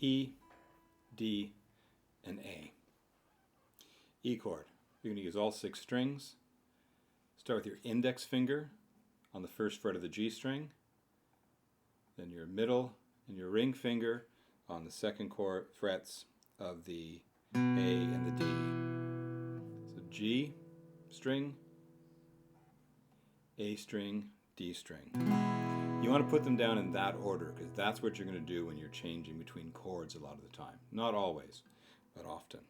E, D, and A. E chord. You're going to use all 6 strings. Start with your index finger on the first fret of the G string, then your middle and your ring finger on the second frets of the A and the D. So G string, A string, D string. You want to put them down in that order because that's what you're going to do when you're changing between chords a lot of the time. Not always, but often.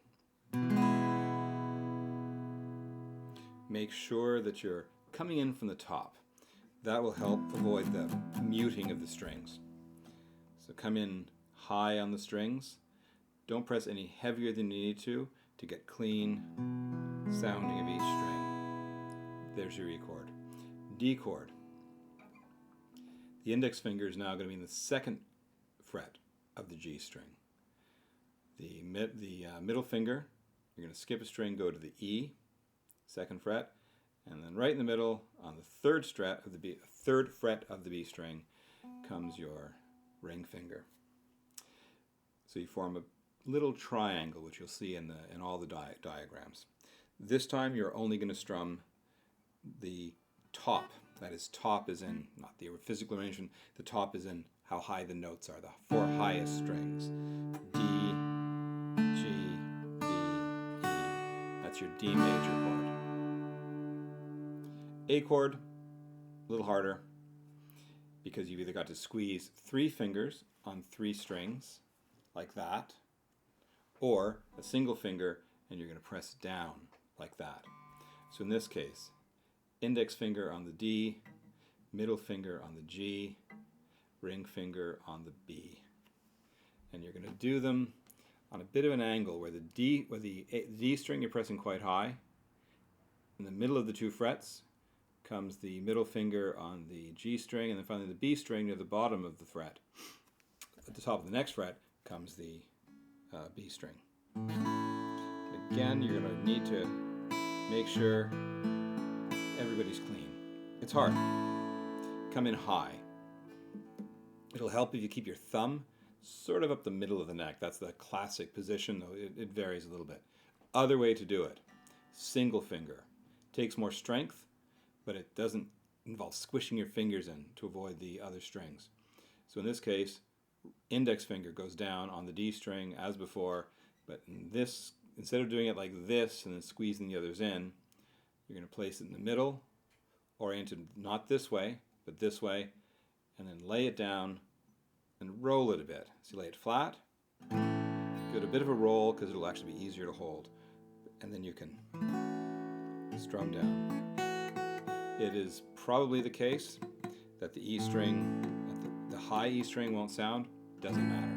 Make sure that you're coming in from the top. That will help avoid the muting of the strings. So come in high on the strings. Don't press any heavier than you need to get clean sounding of each string. There's your E chord. D chord. The index finger is now going to be in the second fret of the G string. The middle finger, you're going to skip a string, go to the E, second fret, and then right in the middle, on the third fret of the B string, comes your ring finger. So you form a little triangle, which you'll see in all the diagrams. This time you're only going to strum the top. That is, top is in, not the physical arrangement, the top is in how high the notes are, the 4 highest strings. D, G, B, E. That's your D major chord. A chord, a little harder, because you've either got to squeeze 3 fingers on 3 strings, like that, or a single finger and you're going to press down, like that. So in this case, index finger on the D, middle finger on the G, ring finger on the B. And you're going to do them on a bit of an angle where the D string you're pressing quite high. In the middle of the 2 frets comes the middle finger on the G string, and then finally the B string near the bottom of the fret. At the top of the next fret comes the B string. Again, you're going to need to make sure everybody's clean. It's hard. Come in high. It'll help if you keep your thumb sort of up the middle of the neck. That's the classic position, though it varies a little bit. Other way to do it, single finger. Takes more strength, but it doesn't involve squishing your fingers in to avoid the other strings. So in this case, index finger goes down on the D string as before, but in this, instead of doing it like this and then squeezing the others in, you're going to place it in the middle, oriented not this way, but this way, and then lay it down and roll it a bit. So you lay it flat, give it a bit of a roll because it'll actually be easier to hold, and then you can strum down. It is probably the case that the E string, the high E string won't sound. Doesn't matter.